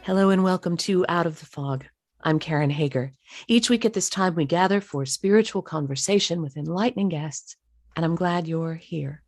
Hello and welcome to Out of the Fog. I'm Karen Hager. Each week at this time, we gather for spiritual conversation with enlightening guests, and I'm glad you're here.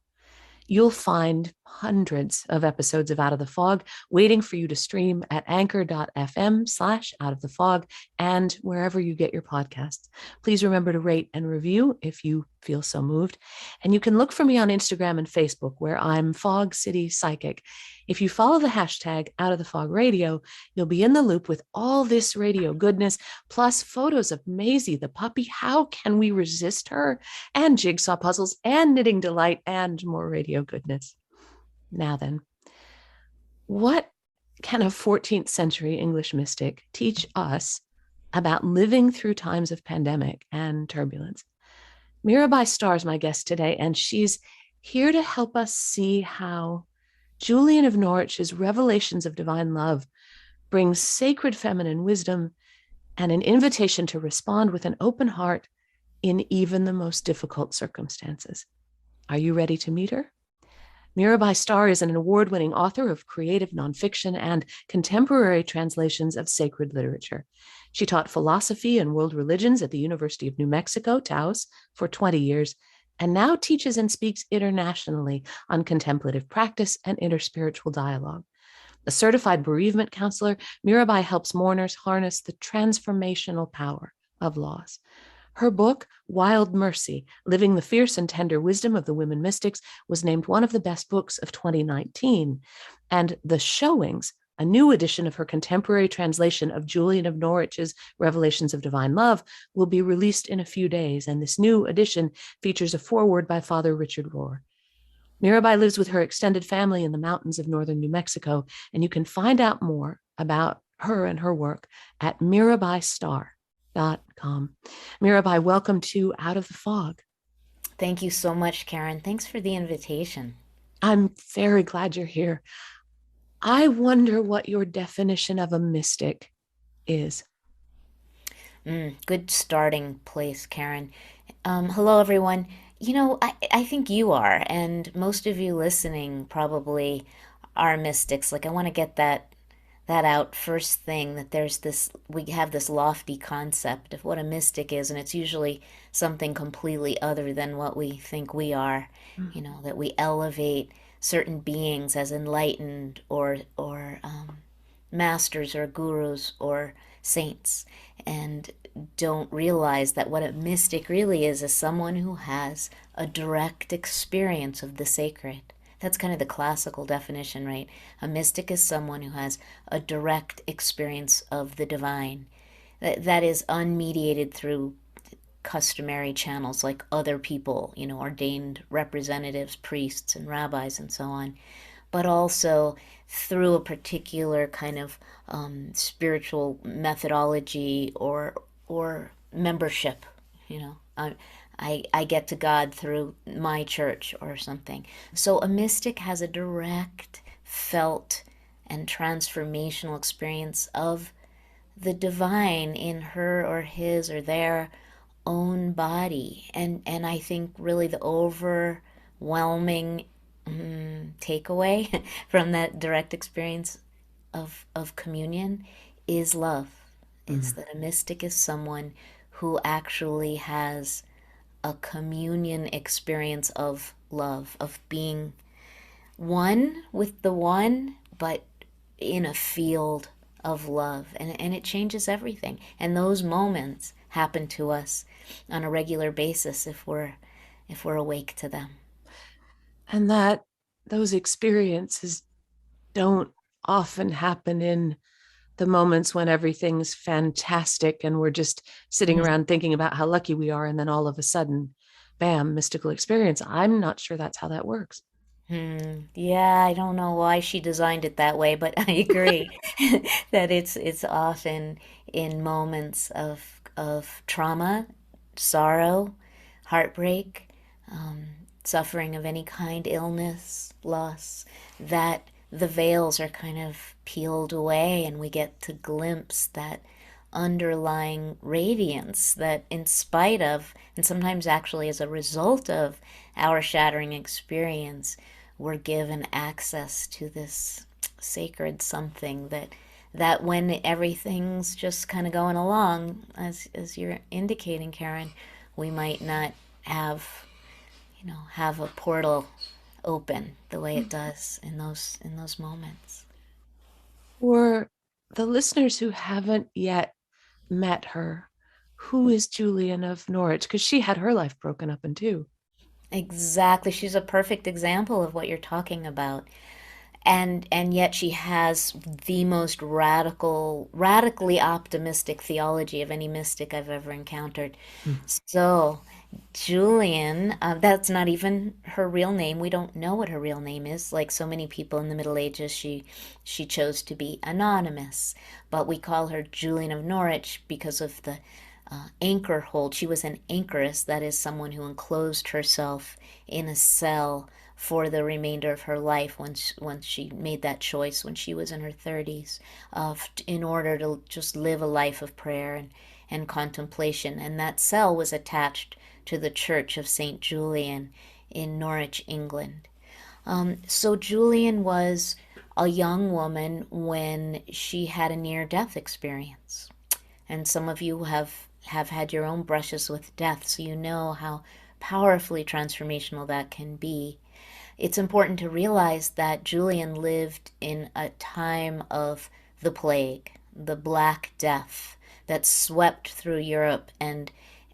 You'll find hundreds of episodes of Out of the Fog waiting for you to stream at anchor.fm/out of the fog and wherever you get your podcasts. Please remember to rate and review if you feel so moved. And you can look for me on Instagram and Facebook, where I'm Fog City Psychic. If you follow the hashtag Out of the Fog Radio, you'll be in the loop with all this radio goodness, plus photos of Maisie the puppy. How can we resist her? And jigsaw puzzles and knitting delight and more radio goodness. Now then, what can a 14th century English mystic teach us about living through times of pandemic and turbulence? Mirabai Starr is my guest today, and she's here to help us see how Julian of Norwich's revelations of divine love brings sacred feminine wisdom and an invitation to respond with an open heart in even the most difficult circumstances. Are you ready to meet her? Mirabai Starr is an award-winning author of creative nonfiction and contemporary translations of sacred literature. She taught philosophy and world religions at the University of New Mexico-Taos for 20 years, and now teaches and speaks internationally on contemplative practice and interspiritual dialogue. A certified bereavement counselor, Mirabai helps mourners harness the transformational power of loss. Her book, Wild Mercy, Living the Fierce and Tender Wisdom of the Women Mystics, was named one of the best books of 2019. And The Showings, a new edition of her contemporary translation of Julian of Norwich's Revelations of Divine Love, will be released in a few days. And this new edition features a foreword by Father Richard Rohr. Mirabai lives with her extended family in the mountains of northern New Mexico, and you can find out more about her and her work at mirabaistarr.com. Mirabai, welcome to Out of the Fog. Thank you so much, Karen. Thanks for the invitation. I'm very glad you're here. I wonder what your definition of a mystic is. Good starting place, Karen. Hello, everyone. I think you are, and most of you listening probably are mystics. Like, I want to get that out first thing, that we have this lofty concept of what a mystic is, and it's usually something completely other than what we think we are. That we elevate certain beings as enlightened or masters or gurus or saints, and don't realize that what a mystic really is someone who has a direct experience of the sacred. That's kind of the classical definition, right? A mystic is someone who has a direct experience of the divine that is unmediated through customary channels like other people, ordained representatives, priests and rabbis and so on, but also through a particular kind of spiritual methodology or membership. I get to God through my church or something. So a mystic has a direct, felt, and transformational experience of the divine in her or his or their own body. And I think really the overwhelming takeaway from that direct experience of communion is love. It's that a mystic is someone who actually has a communion experience of love, of being one with the one, but in a field of love. And it changes everything. And those moments happen to us on a regular basis if we're awake to them. And that those experiences don't often happen in the moments when everything's fantastic and we're just sitting around thinking about how lucky we are, and then all of a sudden, bam, mystical experience. I'm not sure that's how that works. Yeah, I don't know why she designed it that way, but I agree that it's often in moments of trauma, sorrow, heartbreak, suffering of any kind, illness, loss, that the veils are kind of peeled away and we get to glimpse that underlying radiance that, in spite of, and sometimes actually as a result of our shattering experience, we're given access to this sacred something that when everything's just kind of going along, as you're indicating, Karen, we might not have, have a portal open the way it does in those moments. For the listeners who haven't yet met her, who is Julian of Norwich? Because she had her life broken up in two. Exactly. She's a perfect example of what you're talking about. And yet she has the most radically optimistic theology of any mystic I've ever encountered. Mm. So Julian, that's not even her real name. We don't know what her real name is. Like so many people in the Middle Ages, she chose to be anonymous. But we call her Julian of Norwich because of the anchor hold. She was an anchoress, that is, someone who enclosed herself in a cell for the remainder of her life once she made that choice when she was in her 30s, in order to just live a life of prayer and contemplation. And that cell was attached to the Church of St. Julian in Norwich, England. So Julian was a young woman when she had a near death experience. And some of you have had your own brushes with death, so you know how powerfully transformational that can be. It's important to realize that Julian lived in a time of the plague, the Black Death, that swept through Europe and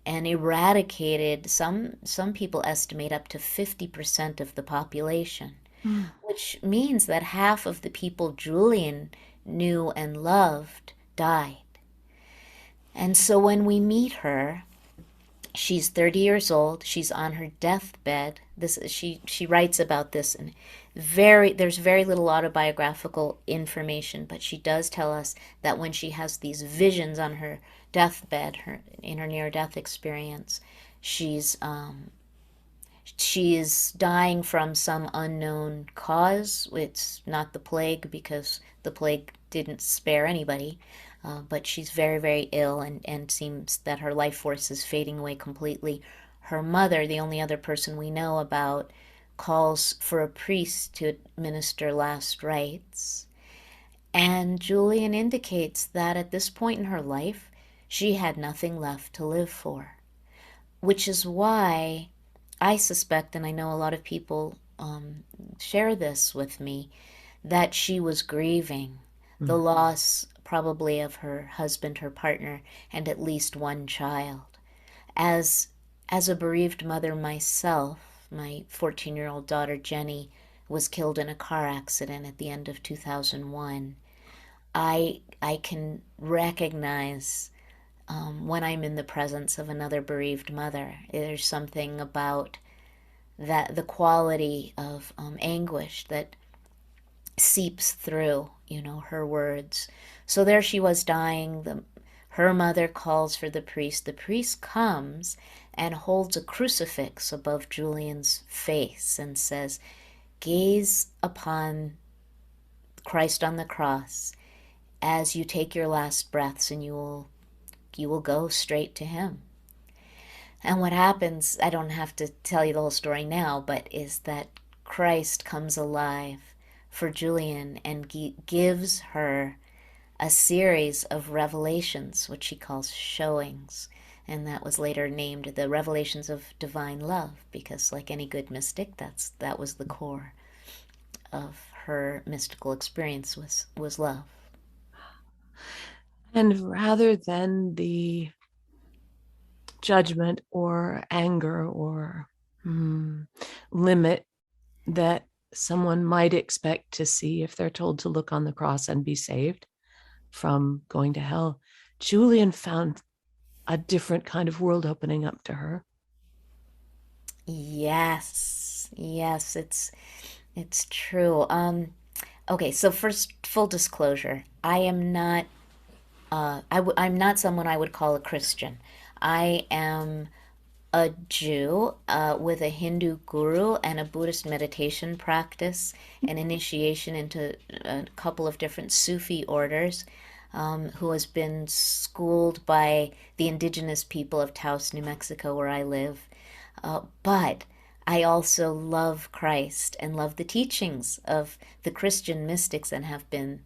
eradicated, some people estimate, up to 50% of the population, Mm. which means that half of the people Julian knew and loved died. And so when we meet her, she's 30 years old. She's on her deathbed. She writes about this, and there's very little autobiographical information, but she does tell us that when she has these visions on her deathbed, in her near death experience, she's she is dying from some unknown cause. It's not the plague, because the plague didn't spare anybody. But she's very, very ill, and seems that her life force is fading away completely. Her mother, the only other person we know about, calls for a priest to administer last rites. And Julian indicates that at this point in her life, she had nothing left to live for, which is why I suspect, and I know a lot of people share this with me, that she was grieving the Mm. loss probably of her husband, her partner, and at least one child. As as a bereaved mother myself, my 14-year-old daughter Jenny was killed in a car accident at the end of 2001. I can recognize when I'm in the presence of another bereaved mother. There's something about that the quality of anguish that seeps through, her words. So there she was dying. Her mother calls for the priest. The priest comes and holds a crucifix above Julian's face and says, "Gaze upon Christ on the cross as you take your last breaths, and you will go straight to him." And what happens, I don't have to tell you the whole story now, but is that Christ comes alive for Julian and gives her a series of revelations, which she calls showings. And that was later named the Revelations of Divine Love, because, like any good mystic, that was the core of her mystical experience, was love. And rather than the judgment or anger or mm, limit that someone might expect to see if they're told to look on the cross and be saved from going to hell, Julian found a different kind of world opening up to her. Yes, yes, it's true. Okay, so first, full disclosure, I am not I'm not someone I would call a Christian. I am a Jew with a Hindu guru and a Buddhist meditation practice, an initiation into a couple of different Sufi orders, who has been schooled by the indigenous people of Taos, New Mexico, where I live. But I also love Christ and love the teachings of the Christian mystics, and have been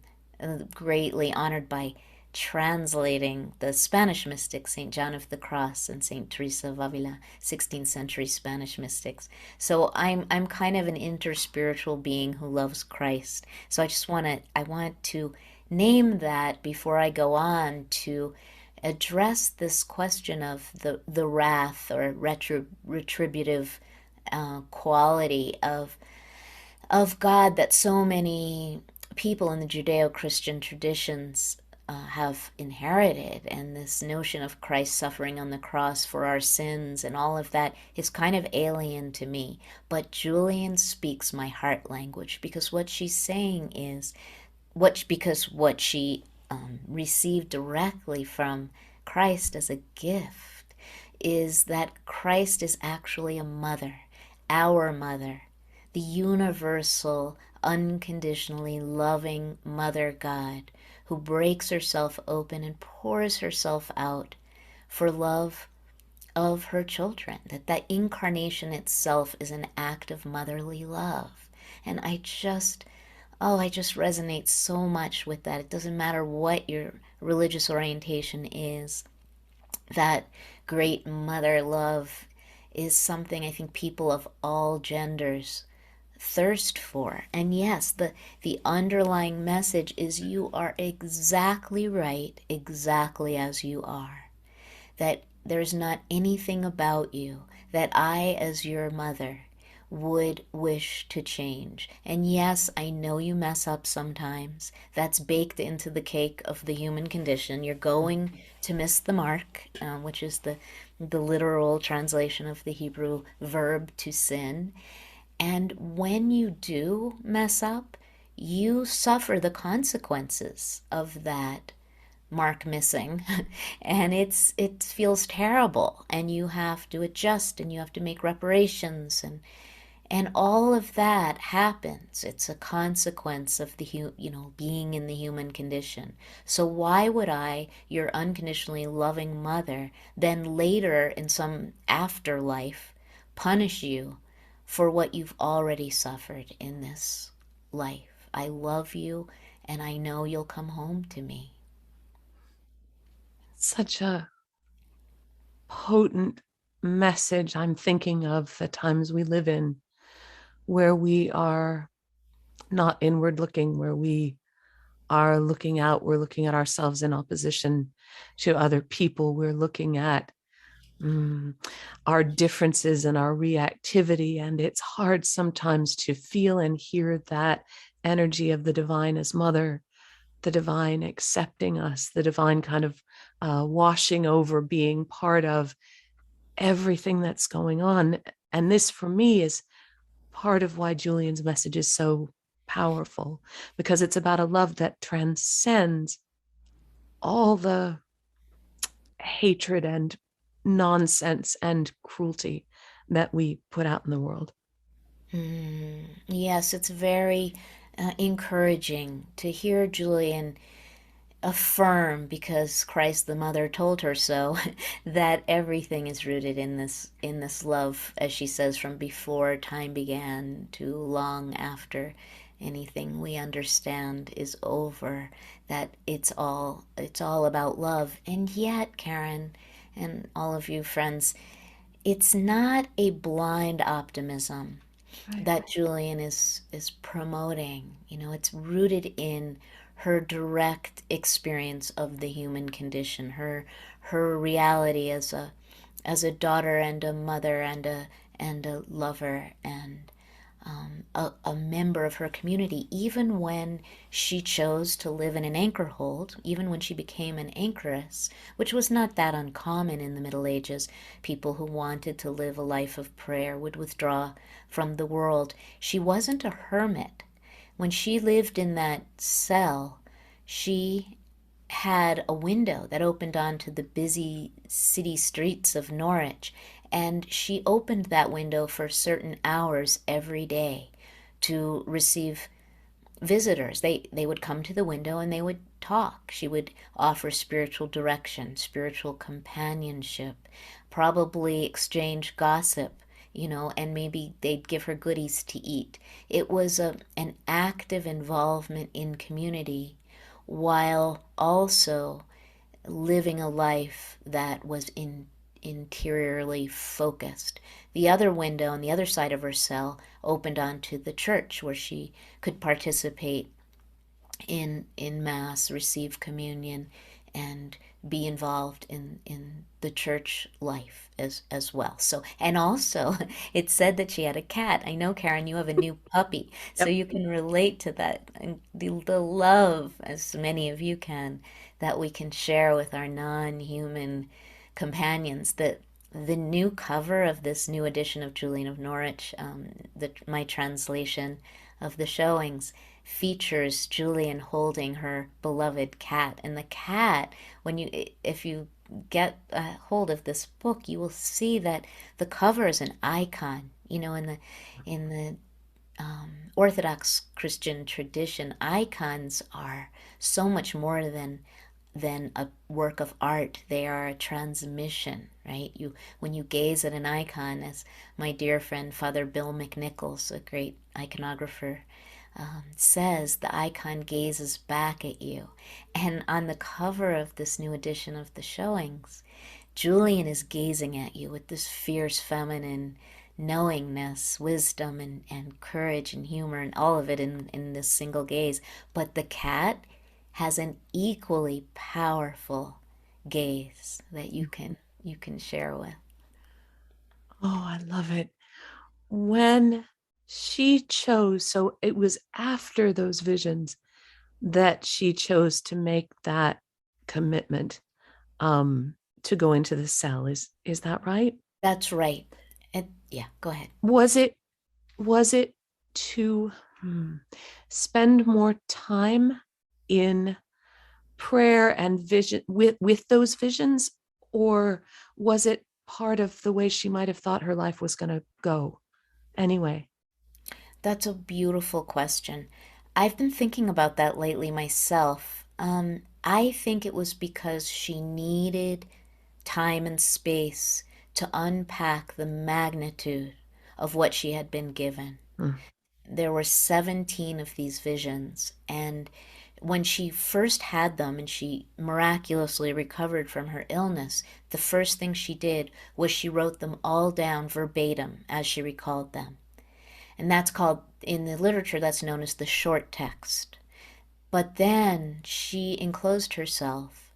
greatly honored by translating the Spanish mystics, St. John of the Cross and St. Teresa of Avila, 16th century Spanish mystics. So I'm kind of an interspiritual being who loves Christ. So I want to name that before I go on to address this question of the wrath or retributive quality of God that so many people in the Judeo-Christian traditions have inherited, and this notion of Christ suffering on the cross for our sins and all of that is kind of alien to me. But Julian speaks my heart language, because what she's saying is what she received directly from Christ as a gift is that Christ is actually a mother, our mother, the universal, unconditionally loving Mother God who breaks herself open and pours herself out for love of her children. That incarnation itself is an act of motherly love. And I just resonate so much with that. It doesn't matter what your religious orientation is. That great mother love is something I think people of all genders thirst for. And yes, the underlying message is you are exactly right, exactly as you are. That there's not anything about you that I, as your mother, would wish to change. And yes, I know you mess up sometimes. That's baked into the cake of the human condition. You're going to miss the mark, which is the literal translation of the Hebrew verb to sin. And when you do mess up, you suffer the consequences of that mark missing. And it feels terrible, and you have to adjust and you have to make reparations, and all of that happens. It's a consequence of being in the human condition. So why would I, your unconditionally loving mother, then later in some afterlife punish you for what you've already suffered in this life? I love you, and I know you'll come home to me. Such a potent message. I'm thinking of the times we live in where we are not inward looking, where we are looking out, we're looking at ourselves in opposition to other people, we're looking at our differences and our reactivity. And it's hard sometimes to feel and hear that energy of the divine as mother, the divine accepting us, the divine kind of washing over, being part of everything that's going on. And this, for me, is part of why Julian's message is so powerful, because it's about a love that transcends all the hatred and nonsense and cruelty that we put out in the world. Yes, it's very encouraging to hear Julian affirm, because Christ the Mother told her so, that everything is rooted in this love, as she says, from before time began to long after anything we understand is over. That it's all about love. And yet, Karen, and all of you friends, it's not a blind optimism Right. that Julian is promoting. It's rooted in her direct experience of the human condition, her reality as a daughter and a mother and a lover, and a member of her community, even when she chose to live in an anchor hold, even when she became an anchoress, which was not that uncommon in the Middle Ages. People who wanted to live a life of prayer would withdraw from the world. She wasn't a hermit. When she lived in that cell, she had a window that opened onto the busy city streets of Norwich, and she opened that window for certain hours every day to receive visitors. They would come to the window and they would talk. She would offer spiritual direction, spiritual companionship, probably exchange gossip, and maybe they'd give her goodies to eat. It was an active involvement in community while also living a life that was interiorly focused. The other window on the other side of her cell opened onto the church where she could participate in mass, receive communion, and be involved in the church life as well. So, and also it said that she had a cat. I know, Karen, you have a new puppy, so Yep. you can relate to that and the love, as many of you can, that we can share with our non-human companions. That the new cover of this new edition of Julian of Norwich, my translation of the showings, features Julian holding her beloved cat. And the cat, if you get a hold of this book, you will see that the cover is an icon. In the Orthodox Christian tradition, icons are so much more than a work of art. They are a transmission, right? When you gaze at an icon, as my dear friend Father Bill McNichols, a great iconographer, says, the icon gazes back at you. And on the cover of this new edition of the showings, Julian is gazing at you with this fierce feminine knowingness, wisdom, and courage and humor, and all of it in this single gaze. But the cat has an equally powerful gaze that you can share with. Oh, I love it. When she chose, so it was after those visions that she chose to make that commitment um to go into the cell. Is that right? That's right. Yeah, go ahead. Was it to spend more time in prayer and vision with those visions, or was it part of the way she might have thought her life was going to go anyway? That's a beautiful question. I've been thinking about that lately myself. I think it was because she needed time and space to unpack the magnitude of what she had been given. Mm. There were 17 of these visions, and when she first had them and she miraculously recovered from her illness, the first thing she did was she wrote them all down verbatim as she recalled them. And that's called, in the literature, that's known as the short text. But then she enclosed herself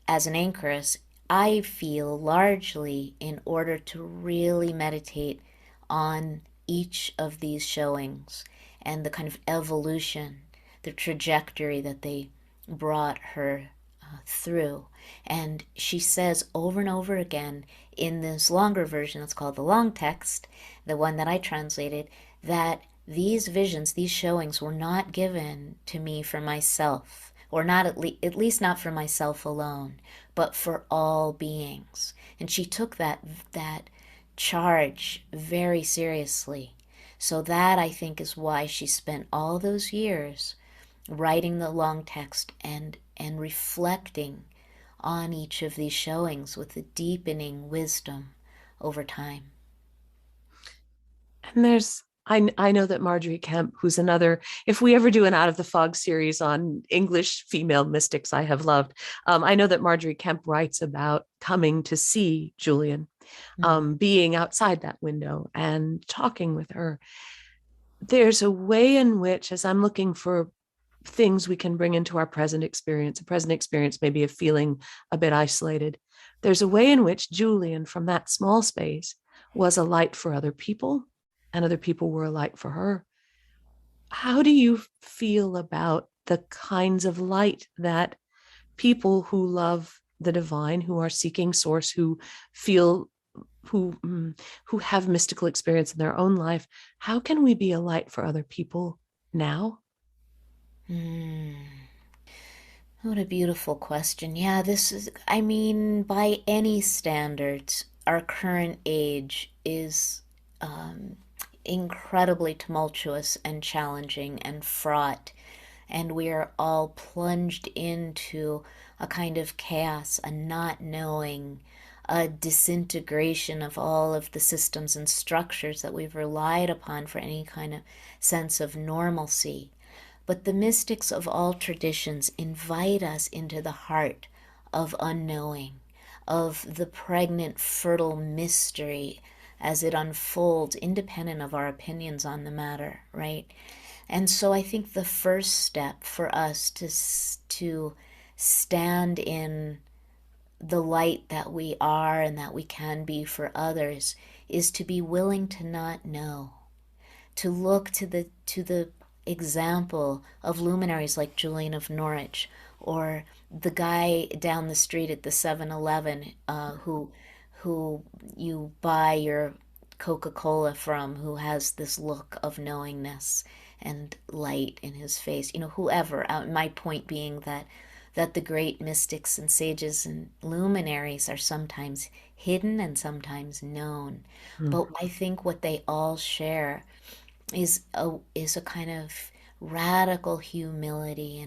as an anchoress, I feel, largely in order to really meditate on each of these showings and the kind of evolution, the trajectory that they brought her through. And she says over and over again in this longer version that's called the long text, the one that I translated, that these visions, these showings were not given to me for myself, or not at least not for myself alone, but for all beings. And she took that charge very seriously. So that, I think, is why she spent all those years writing the long text and reflecting on each of these showings with a deepening wisdom over time. And I know that Marjorie Kemp, who's another, if we ever do an Out of the Fog series on English female mystics I have loved, I know that Marjorie Kemp writes about coming to see Julian, Mm. being outside that window and talking with her. There's a way in which, as I'm looking for things we can bring into our present experience, a present experience maybe of feeling a bit isolated, there's a way in which Julian, from that small space, was a light for other people, and other people were a light for her. How do you feel about the kinds of light that people who love the divine, who are seeking source, who feel who have mystical experience in their own life, how can we be a light for other people now? Mm. What a beautiful question. Yeah, this is, I mean, by any standards, our current age is um, incredibly tumultuous and challenging and fraught. And we are all plunged into a kind of chaos, a not knowing, a disintegration of all of the systems and structures that we've relied upon for any kind of sense of normalcy. But the mystics of all traditions invite us into the heart of unknowing, of the pregnant, fertile mystery as it unfolds, independent of our opinions on the matter, right? And so I think the first step for us to stand in the light that we are and that we can be for others is to be willing to not know, to look to the example of luminaries like Julian of Norwich, or the guy down the street at the 7-Eleven who you buy your Coca-Cola from, who has this look of knowingness and light in his face. You know, whoever. My point being that the great mystics and sages and luminaries are sometimes hidden and sometimes known. Mm. But I think what they all share is a kind of radical humility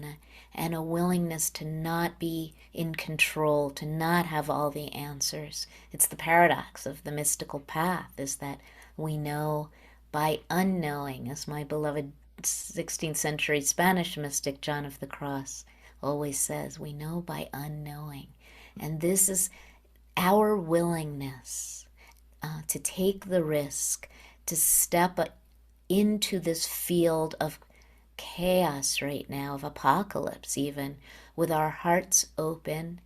and a willingness to not be in control, to not have all the answers. It's the paradox of the mystical path, is that we know by unknowing, as my beloved 16th century Spanish mystic John of the Cross always says, we know by unknowing. And this is our willingness to take the risk, to step into this field of chaos right now, of apocalypse, even with our hearts open,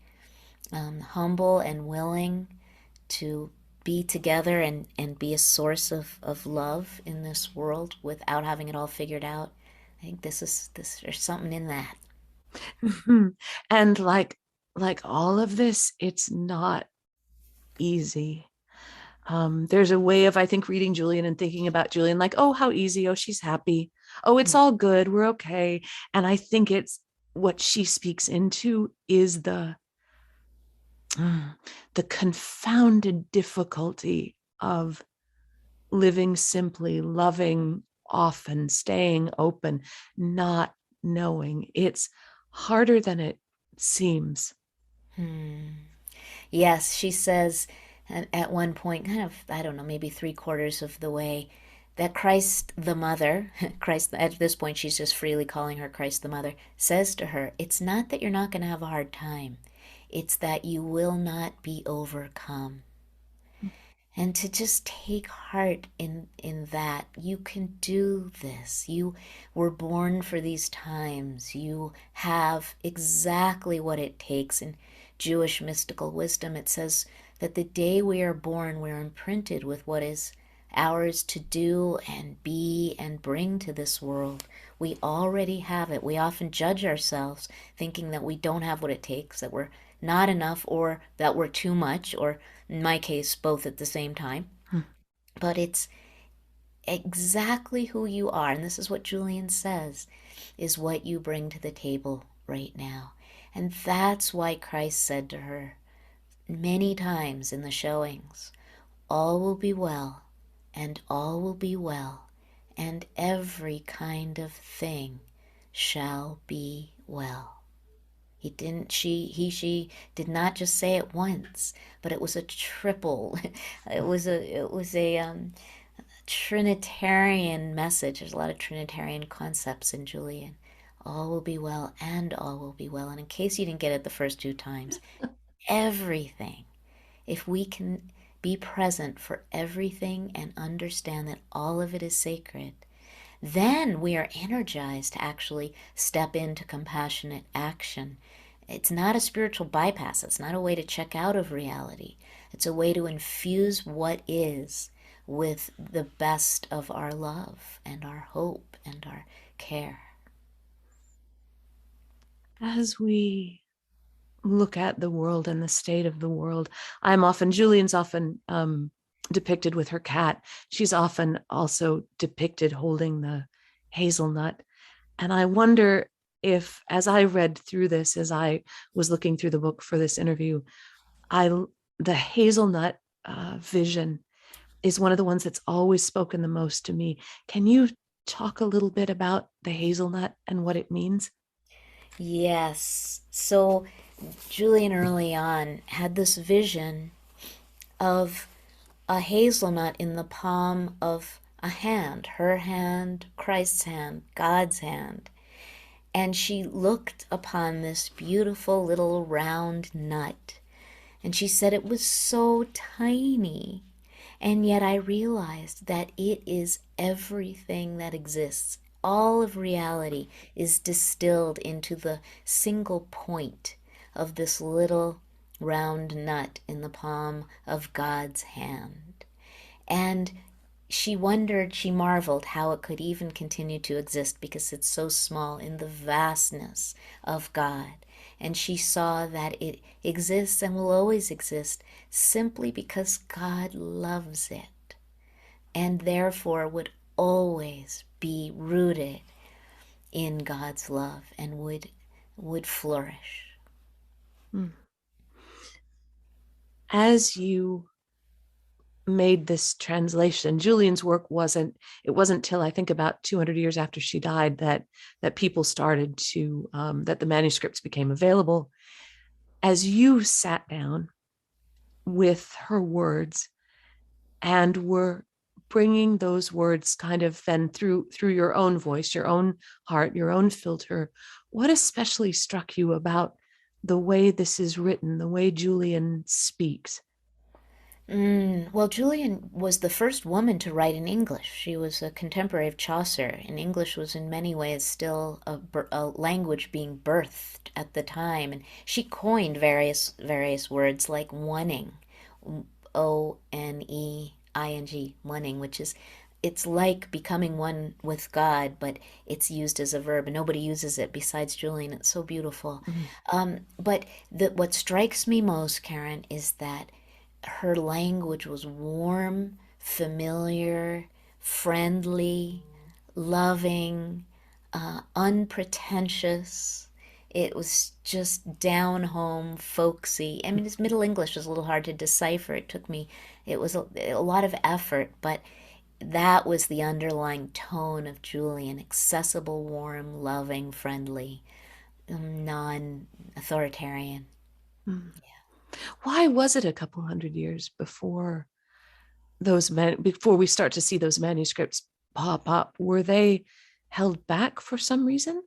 humble and willing to be together and be a source of love in this world without having it all figured out. I think there's something in that. And like all of this, it's not easy. There's a way of, I think, reading Julian and thinking about Julian like, oh, how easy. Oh, she's happy. Oh, it's all good. We're okay. And I think it's what she speaks into is the confounded difficulty of living simply, loving often, staying open, not knowing. It's harder than it seems. Hmm. Yes, she says at one point, kind of, I don't know, maybe three-quarters of the way, that Christ the Mother, Christ, at this point, she's just freely calling her Christ the Mother, says to her, it's not that you're not going to have a hard time, it's that you will not be overcome. And to just take heart in that you can do this. You were born for these times. You have exactly what it takes. In Jewish mystical wisdom, it says that the day we are born, we're imprinted with what is ours to do and be and bring to this world. We already have it. We often judge ourselves thinking that we don't have what it takes, that we're not enough, or that we're too much, or in my case, both at the same time. But it's exactly who you are, and this is what Julian says, is what you bring to the table right now. And that's why Christ said to her many times in the showings, all will be well, and all will be well, and every kind of thing shall be well. He didn't, she did not just say it once, but it was a triple. It was a Trinitarian message. There's a lot of Trinitarian concepts in Julian. All will be well, and all will be well. And in case you didn't get it the first two times, everything. If we can be present for everything and understand that all of it is sacred, then we are energized to actually step into compassionate action. It's not a spiritual bypass, it's not a way to check out of reality. It's a way to infuse what is with the best of our love and our hope and our care. As we look at the world and the state of the world, Julian's often depicted with her cat. She's often also depicted holding the hazelnut. And I wonder if, as I read through this, as I was looking through the book for this interview, I the hazelnut vision is one of the ones that's always spoken the most to me. Can you talk a little bit about the hazelnut and what it means? Yes. So Julian early on had this vision of a hazelnut in the palm of a hand, her hand, Christ's hand, God's hand. And she looked upon this beautiful little round nut, and she said it was so tiny. And yet I realized that it is everything that exists. All of reality is distilled into the single point of this little round nut in the palm of God's hand. And she wondered, she marveled how it could even continue to exist because it's so small in the vastness of God. And she saw that it exists and will always exist simply because God loves it and therefore would always be rooted in God's love and would flourish. Mm. As you made this translation, Julian's work wasn't till I think about 200 years after she died that people started to that the manuscripts became available. As you sat down with her words and were bringing those words kind of then through your own voice, your own heart, your own filter, what especially struck you about the way this is written, the way Julian speaks? Well, Julian was the first woman to write in English. She was a contemporary of Chaucer, and English was in many ways still a language being birthed at the time. And she coined various words like oneing, Oneing, oneing, which is it's like becoming one with God, but it's used as a verb, and nobody uses it besides Julian. It's so beautiful. Mm-hmm. But what strikes me most, Karen, is that her language was warm, familiar, friendly, loving, unpretentious. It was just down home, folksy. I mean, this Middle English is a little hard to decipher. It was a lot of effort, but that was the underlying tone of Julian: accessible, warm, loving, friendly, non authoritarian. Mm. Why was it a couple hundred years before we start to see those manuscripts pop up? Were they held back for some reason?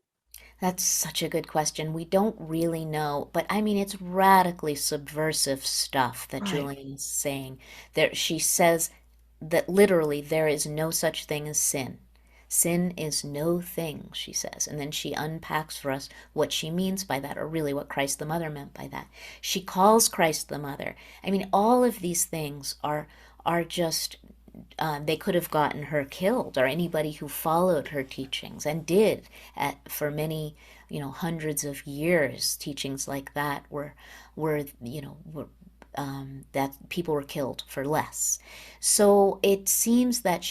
That's such a good question. We don't really know, but I mean, it's radically subversive stuff that Right. Julian is saying. There, she says that literally there is no such thing as sin. Sin is no thing, she says. And then she unpacks for us what she means by that, or really what Christ the Mother meant by that. She calls Christ the Mother. I mean, all of these things are just they could have gotten her killed, or anybody who followed her teachings and did for many, hundreds of years. Teachings like that were that people were killed for less. So it seems that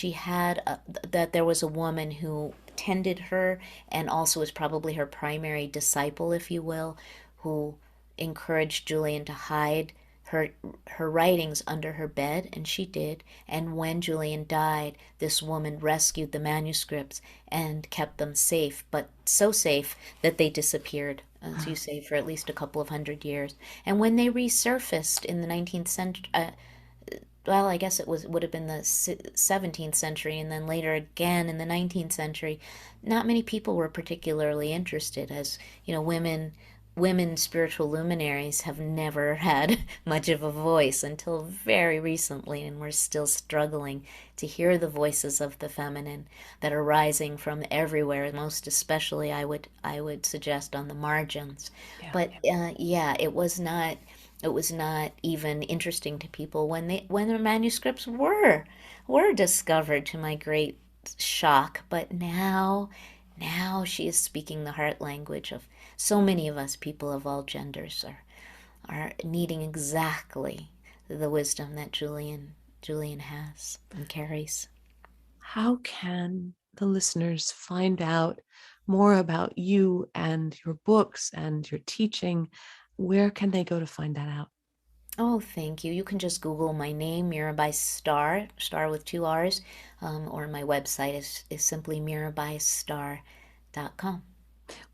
that there was a woman who tended her and also was probably her primary disciple, if you will, who encouraged Julian to hide her her writings under her bed, and she did. And when Julian died, this woman rescued the manuscripts and kept them safe, but so safe that they disappeared, as you say, for at least a couple of hundred years. And when they resurfaced in the 19th century, well, I guess would have been the 17th century, and then later again in the 19th century, not many people were particularly interested, as women spiritual luminaries have never had much of a voice until very recently, and we're still struggling to hear the voices of the feminine that are rising from everywhere, most especially I would suggest on the margins. Yeah. But yeah, it was not even interesting to people when the manuscripts were discovered, to my great shock. But now she is speaking the heart language of so many of us. People of all genders are needing exactly the wisdom that Julian has and carries. How can the listeners find out more about you and your books and your teaching? Where can they go to find that out? Oh, thank you. You can just Google my name, Mirabai Starr, Star with two R's, or my website is simply mirabaistarr.com.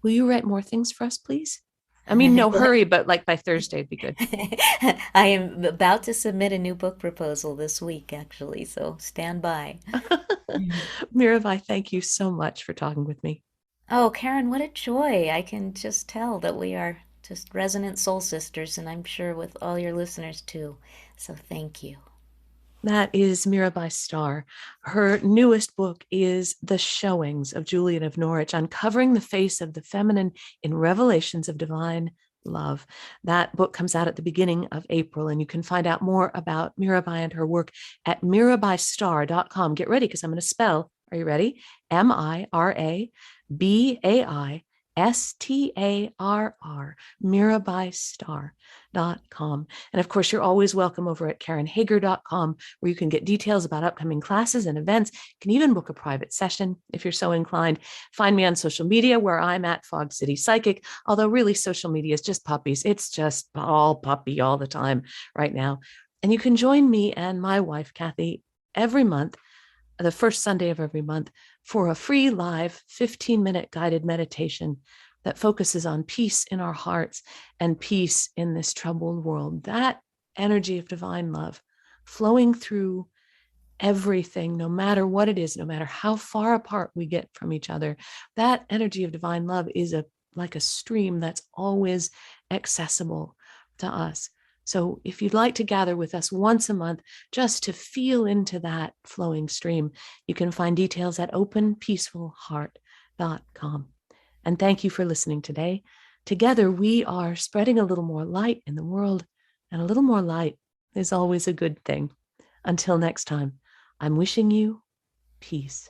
Will you write more things for us, please? I mean, no hurry, but like by Thursday would be good. I am about to submit a new book proposal this week, actually, so stand by. Mirabai, thank you so much for talking with me. Oh, Karen, what a joy. I can just tell that we are just resonant soul sisters, and I'm sure with all your listeners too. So thank you. That is Mirabai Starr. Her newest book is The Showings of Julian of Norwich, uncovering the face of the feminine in revelations of divine love. That book comes out at the beginning of April, and you can find out more about Mirabai and her work at mirabaistarr.com. Get ready, because I'm going to spell. Are you ready? Mirabaistarr, mirabaistarr.com. And of course, you're always welcome over at karenhager.com, where you can get details about upcoming classes and events. You can even book a private session if you're so inclined. Find me on social media, where I'm at Fog City Psychic, although really social media is just puppies. It's just all puppy all the time right now. And you can join me and my wife, Kathy, every month, the first Sunday of every month, for a free live 15-minute guided meditation that focuses on peace in our hearts and peace in this troubled world. That energy of divine love flowing through everything, no matter what it is, no matter how far apart we get from each other. That energy of divine love is like a stream that's always accessible to us. So if you'd like to gather with us once a month just to feel into that flowing stream, you can find details at openpeacefulheart.com. And thank you for listening today. Together, we are spreading a little more light in the world, and a little more light is always a good thing. Until next time, I'm wishing you peace.